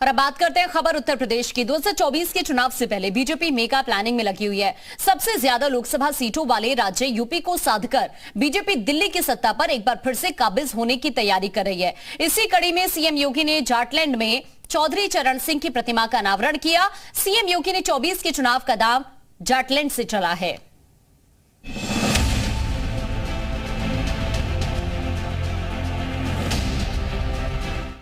और अब बात करते हैं खबर उत्तर प्रदेश की। 2024 के चुनाव से पहले बीजेपी मेगा प्लानिंग में लगी हुई है। सबसे ज्यादा लोकसभा सीटों वाले राज्य यूपी को साधकर बीजेपी दिल्ली की सत्ता पर एक बार फिर से काबिज होने की तैयारी कर रही है। इसी कड़ी में सीएम योगी ने जाटलैंड में चौधरी चरण सिंह की प्रतिमा का अनावरण किया। सीएम योगी ने 24 के चुनाव का दाव जाटलैंड से चला है।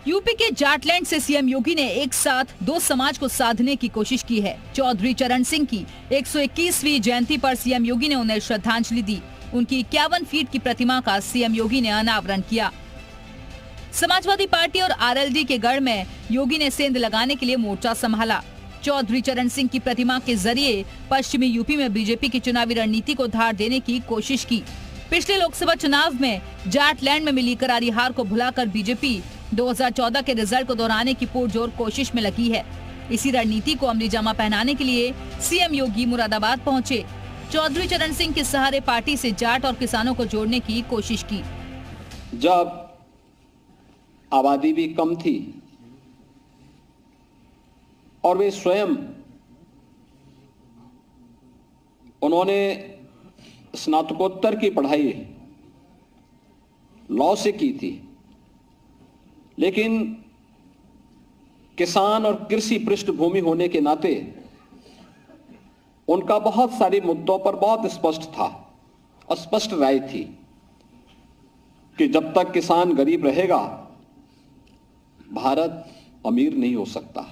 यूपी के जाटलैंड से सीएम योगी ने एक साथ दो समाज को साधने की कोशिश की है। चौधरी चरण सिंह की 121वीं जयंती पर सीएम योगी ने उन्हें श्रद्धांजलि दी। उनकी 51 फीट की प्रतिमा का सीएम योगी ने अनावरण किया। समाजवादी पार्टी और आरएलडी के गढ़ में योगी ने सेंध लगाने के लिए मोर्चा संभाला। चौधरी चरण सिंह की प्रतिमा के जरिए पश्चिमी यूपी में बीजेपी की चुनावी रणनीति को धार देने की कोशिश की। पिछले लोकसभा चुनाव में जाटलैंड में मिली करारी हार को भुलाकर बीजेपी 2014 के रिजल्ट को दोहराने की पुरजोर कोशिश में लगी है। इसी रणनीति को अमली जामा पहनाने के लिए सीएम योगी मुरादाबाद पहुंचे। चौधरी चरण सिंह के सहारे पार्टी से जाट और किसानों को जोड़ने की कोशिश की। जब आबादी भी कम थी और वे स्वयं उन्होंने स्नातकोत्तर की पढ़ाई लॉ से की थी, लेकिन किसान और कृषि पृष्ठभूमि होने के नाते उनका बहुत सारे मुद्दों पर बहुत स्पष्ट था, स्पष्ट राय थी कि जब तक किसान गरीब रहेगा भारत अमीर नहीं हो सकता।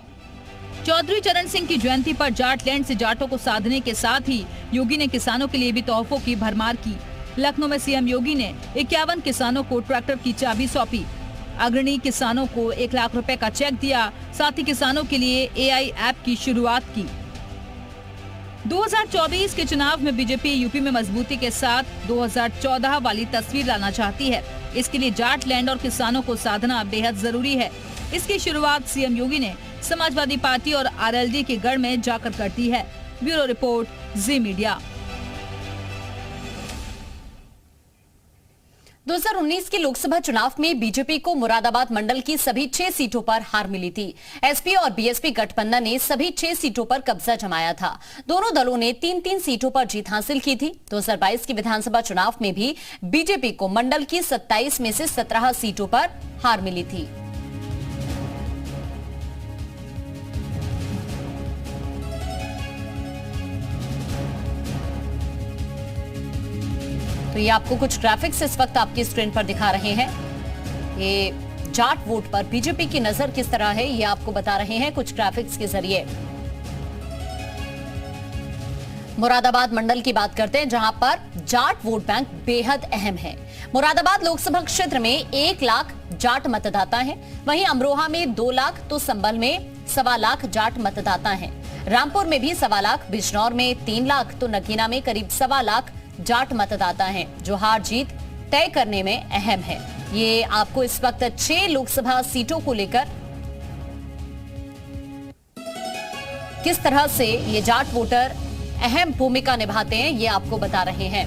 चौधरी चरण सिंह की जयंती पर जाटलैंड से जाटों को साधने के साथ ही योगी ने किसानों के लिए भी तोहफों की भरमार की। लखनऊ में सीएम योगी ने 51 किसानों को ट्रैक्टर की चाबी सौंपी। अग्रणी किसानों को 1 लाख रुपए का चेक दिया। साथ ही किसानों के लिए एआई ऐप की शुरुआत की। 2024 के चुनाव में बीजेपी यूपी में मजबूती के साथ 2014 वाली तस्वीर लाना चाहती है। इसके लिए जाटलैंड और किसानों को साधना बेहद जरूरी है। इसकी शुरुआत सीएम योगी ने समाजवादी पार्टी और आरएलडी के गढ़ में जाकर कर दी है। ब्यूरो रिपोर्ट, जी मीडिया। 2019 के लोकसभा चुनाव में बीजेपी को मुरादाबाद मंडल की सभी 6 सीटों पर हार मिली थी। एसपी और बीएसपी गठबंधन ने सभी 6 सीटों पर कब्जा जमाया था। दोनों दलों ने 3-3 सीटों पर जीत हासिल की थी। 2022 के विधानसभा चुनाव में भी बीजेपी को मंडल की 27 में से 17 सीटों पर हार मिली थी। तो ये आपको कुछ ग्राफिक्स इस वक्त आपकी स्क्रीन पर दिखा रहे हैं। ये जाट वोट पर बीजेपी की नजर किस तरह है ये आपको बता रहे हैं कुछ ग्राफिक्स के जरिए। मुरादाबाद मंडल की बात करते हैं, जहां पर जाट वोट बैंक बेहद अहम है। मुरादाबाद लोकसभा क्षेत्र में 1 लाख जाट मतदाता हैं। वहीं अमरोहा में 2 लाख तो संभल में 1.25 लाख जाट मतदाता हैं। रामपुर में भी 1.25 लाख, बिजनौर में 3 लाख तो नगीना में करीब 1.25 लाख जाट मतदाता हैं, जो हार जीत तय करने में अहम है। ये आपको इस वक्त 6 लोकसभा सीटों को लेकर किस तरह से ये जाट वोटर अहम भूमिका निभाते हैं ये आपको बता रहे हैं।